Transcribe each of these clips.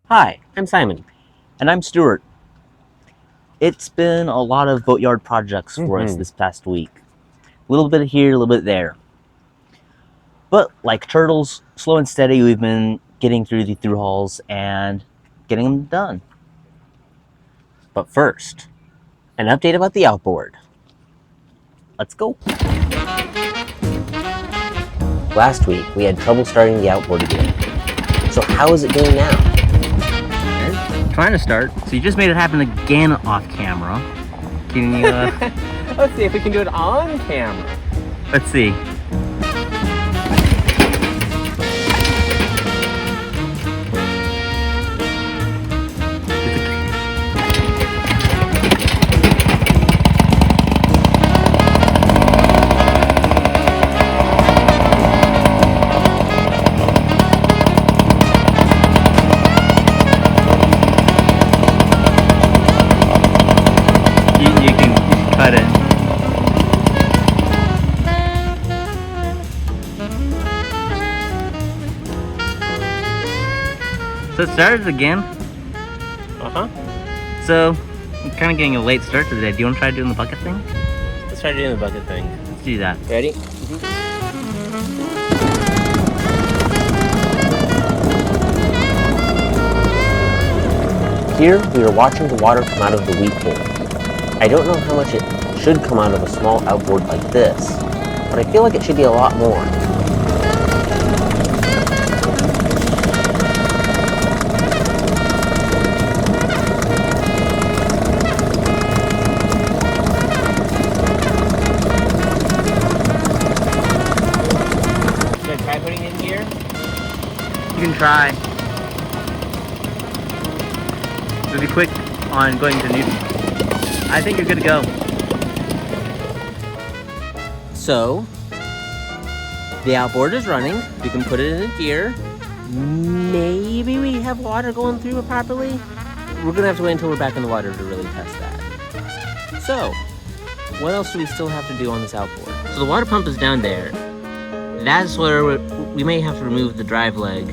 Hi, I'm Simon. And I'm Stuart. It's been a lot of boatyard projects for us this past week. A little bit here, a little bit there. But like turtles, slow and steady, we've been getting through the through hauls and getting them done. But first, an update about the outboard. Let's go. Last week, we had trouble starting the outboard again. So how is it doing now? Trying to start. So you just made it happen again off camera. Can you, Let's see if we can do it on camera. let's see. You can cut it. So it started again. So I'm kind of getting a late start to the day. Do you want to try doing the bucket thing? Let's try doing the bucket thing. Let's do that. Ready? Here we are watching the water come out of the weep hole. I don't know how much it should come out of a small outboard like this, but I feel like it should be a lot more. Should I try putting it in here? You can try. So be quick on going to neutral. I think you're good to go. So, the outboard is running. We can put it in gear. Maybe we have water going through it properly. We're gonna have to wait until we're back in the water to really test that. So, what else do we still have to do on this outboard? So the water pump is down there. That's where we may have to remove the drive leg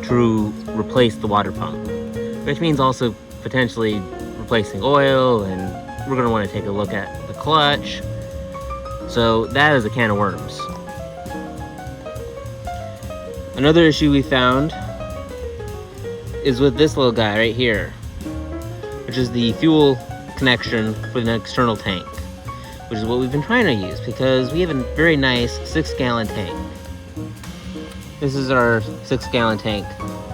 to replace the water pump, which means also potentially replacing oil, and we're going to want to take a look at the clutch. So that is a can of worms. Another issue we found is with this little guy right here, which is the fuel connection for the external tank, which is what we've been trying to use because we have a very nice 6-gallon tank. This is our 6-gallon tank.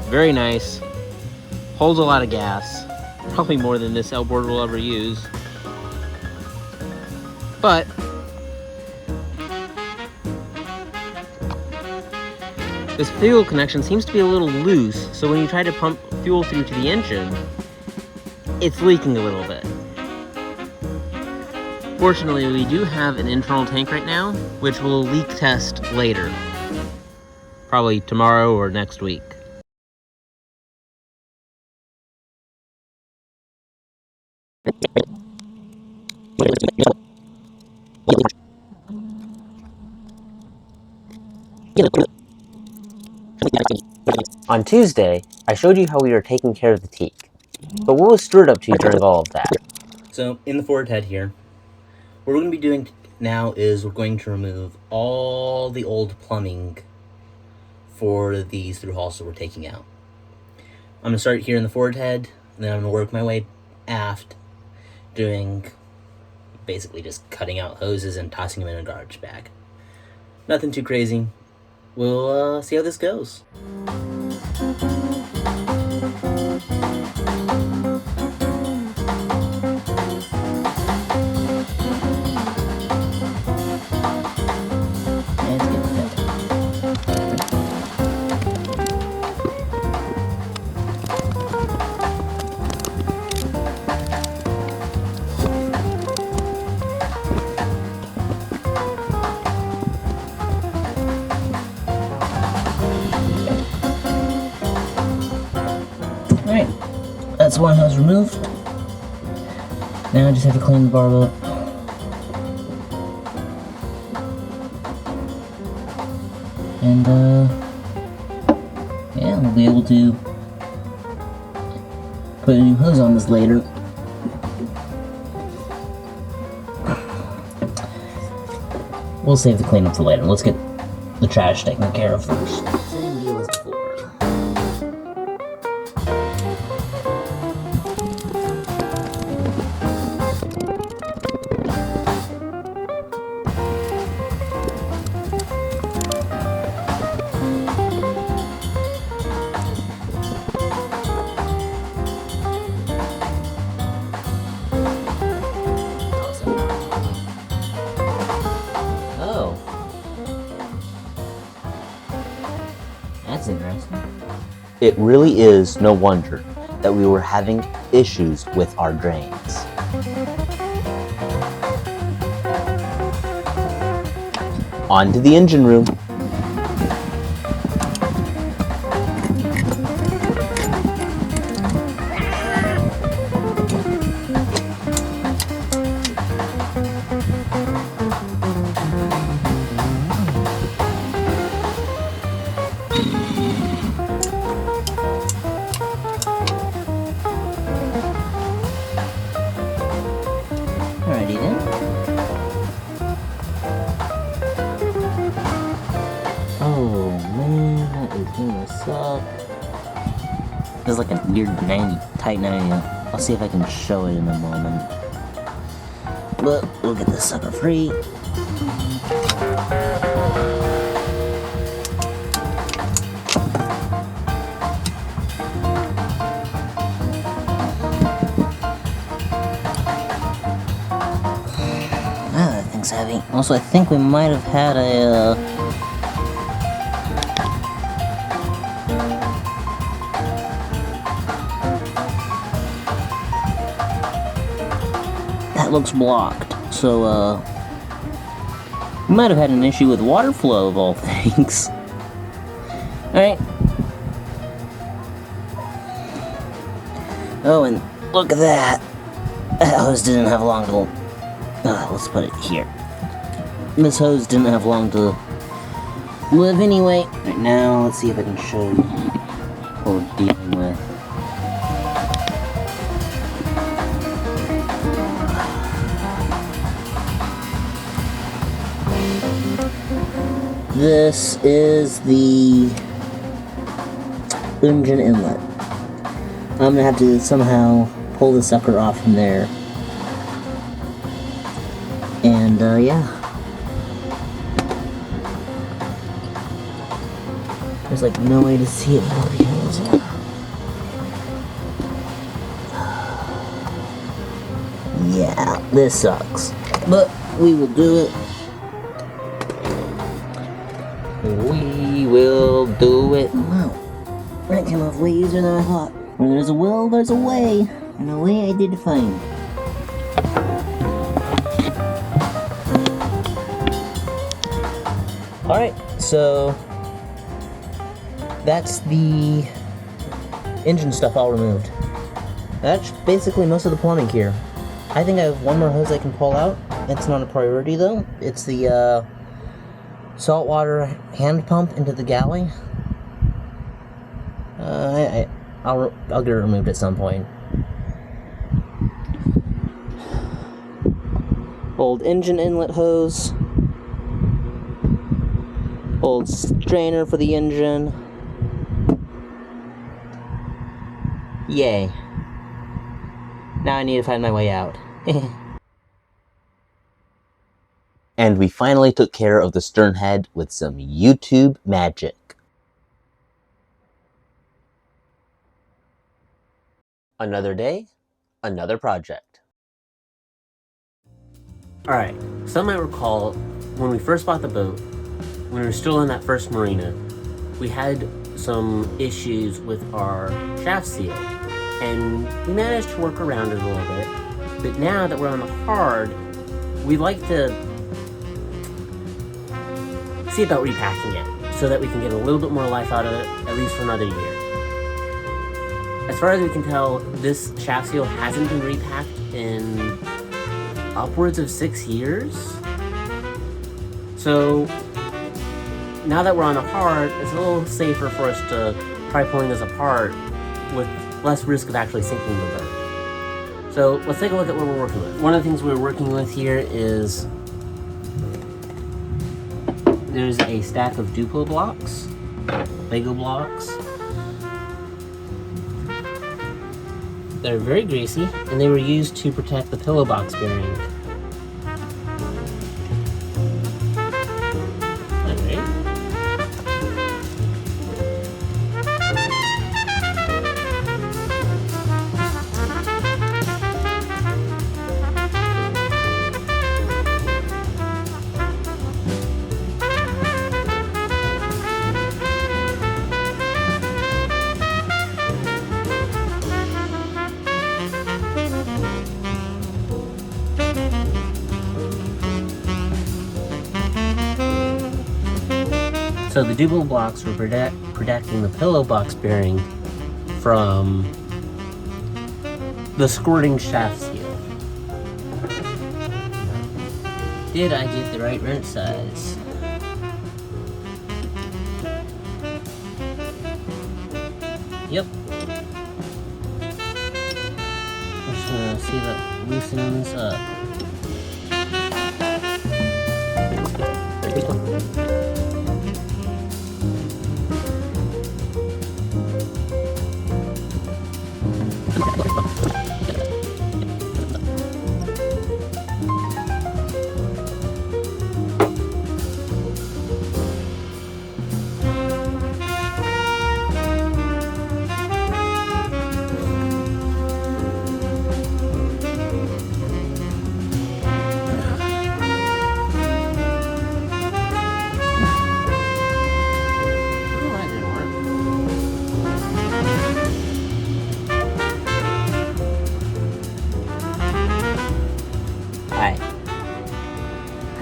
Very nice, holds a lot of gas, probably more than this outboard will ever use. But this fuel connection seems to be a little loose, so when you try to pump fuel through to the engine, it's leaking a little bit. Fortunately, we do have an internal tank right now, which we'll leak test later. Probably tomorrow or next week. On Tuesday, I showed you how we were taking care of the teak. But what was Stuart up to during all of that? So, in the forward head here, what we're going to be doing now is we're going to remove all the old plumbing for these through hauls that we're taking out. I'm going to start here in the forward head, and then I'm going to work my way aft, doing basically just cutting out hoses and tossing them in a garbage bag. Nothing too crazy. We'll see how this goes. Alright, that's one hose removed. Now I just have to clean the barb up. And yeah, we'll be able to put a new hose on this later. We'll save the cleanup for later. Let's get the trash taken care of first. Same deal as before. That's interesting. It really is no wonder that we were having issues with our drains. On to the engine room. Alrighty then. Oh man, that is gonna suck. It's like a weird 90, tight 90. I'll see if I can show it in a moment. But we'll get this sucker free. That thing's heavy. Also, I think we might have had a, that looks blocked. So, we might have had an issue with water flow of all things. Alright. Oh, and look at that. That hose didn't have long to... let's put it here. This hose didn't have long to live anyway. Right now, let's see if I can show you what we're dealing with. This is the engine inlet. I'm gonna have to somehow pull the sucker off from there. And, yeah. There's like no way to see it behind here. Yeah, this sucks. But we will do it. We will do it. Wow. That came off way easier than I thought. Where there's a will, there's a way. And a way I did find. Alright, so that's the engine stuff all removed. That's basically most of the plumbing here. I think I have one more hose I can pull out. It's not a priority though. It's the saltwater hand pump into the galley. I'll get it removed at some point. Old engine inlet hose. Old strainer for the engine. Yay. Now I need to find my way out. And we finally took care of the stern head with some YouTube magic. Another day, another project. Alright, some might recall when we first bought the boat, when we were still in that first marina, we had some issues with our shaft seal, and we managed to work around it a little bit. But now that we're on the hard, we'd like to see about repacking it so that we can get a little bit more life out of it, at least for another year. As far as we can tell, this shaft seal hasn't been repacked in upwards of 6 years. So now that we're on the hard, it's a little safer for us to try pulling this apart with less risk of actually sinking the boat. So let's take a look at what we're working with. One of the things we're working with here is there's a stack of Duplo blocks, Lego blocks. They're very greasy, and they were used to protect the pillow box bearing. Alright. So the Duplo blocks were protecting the pillow box bearing from the squirting shaft seal. Did I get the right wrench size? Yep. I'm just gonna see if it loosens up.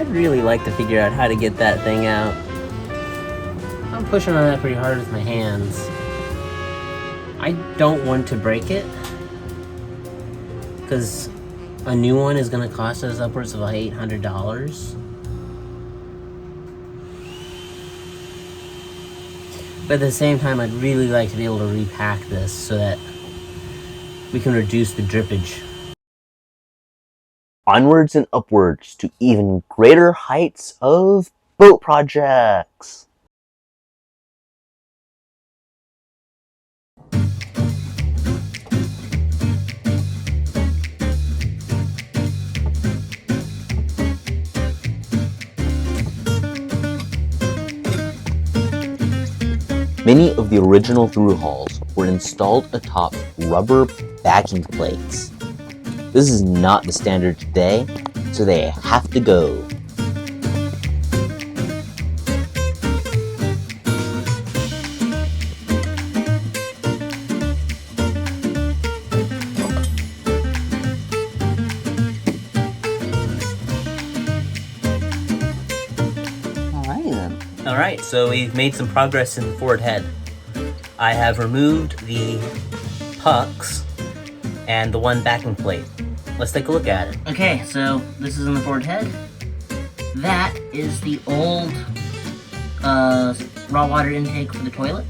I'd really like to figure out how to get that thing out. I'm pushing on that pretty hard with my hands. I don't want to break it, because a new one is going to cost us upwards of $800. But at the same time, I'd really like to be able to repack this so that we can reduce the drippage. Onwards and upwards to even greater heights of boat projects. Many of the original through hulls were installed atop rubber backing plates. This is not the standard today, so they have to go. Alrighty then. Alright, so we've made some progress in the forward head. I have removed the pucks and the one backing plate. Let's take a look at it. Okay, so this is in the forward head. That is the old raw water intake for the toilet.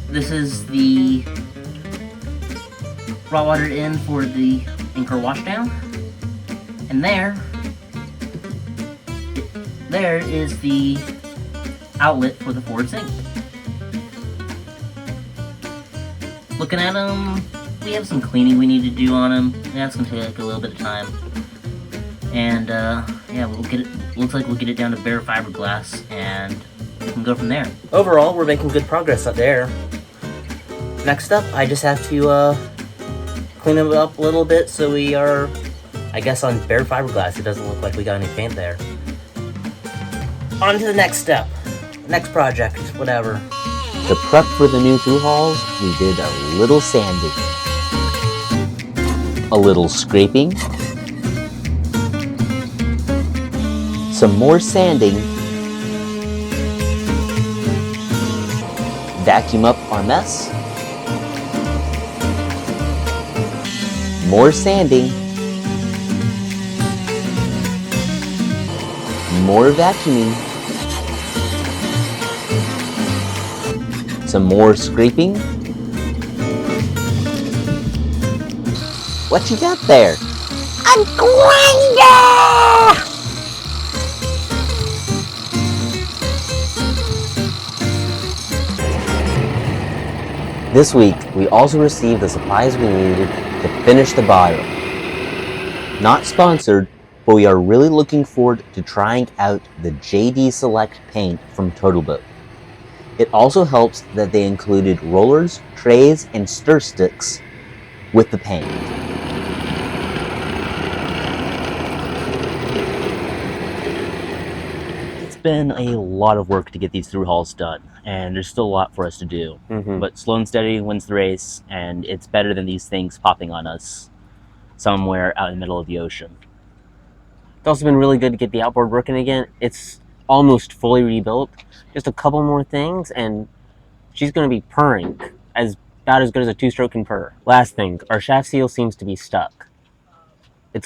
This is the raw water in for the anchor washdown. And there is the outlet for the forward sink. Looking at them, we have some cleaning we need to do on them. That's gonna take a little bit of time. And yeah, we'll get it. Looks like we'll get it down to bare fiberglass, and we can go from there. Overall, we're making good progress up there. Next up, I just have to clean it up a little bit so we are, I guess, on bare fiberglass. It doesn't look like we got any paint there. On to the next step, next project, whatever. To prep for the new through hulls, we did a little sanding, a little scraping, some more sanding, vacuum up our mess, more sanding, more vacuuming, some more scraping, What you got there? A grinder! This week, we also received the supplies we needed to finish the bottom. Not sponsored, but we are really looking forward to trying out the JD Select paint from Total Boat. It also helps that they included rollers, trays, and stir sticks with the paint. It's been a lot of work to get these thru hauls done, and there's still a lot for us to do. But slow and steady wins the race, and it's better than these things popping on us somewhere out in the middle of the ocean. It's also been really good to get the outboard working again. It's almost fully rebuilt. Just a couple more things, and she's going to be purring about as good as a two-stroke can purr. Last thing, our shaft seal seems to be stuck. I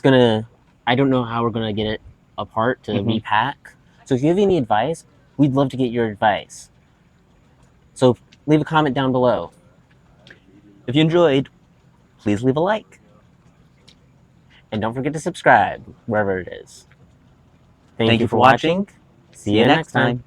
don't know how we're going to get it apart to repack. So if you have any advice, we'd love to get your advice. So leave a comment down below. If you enjoyed, please leave a like. And don't forget to subscribe, wherever it is. Thank Thank you you for for watching. watching. See you next time.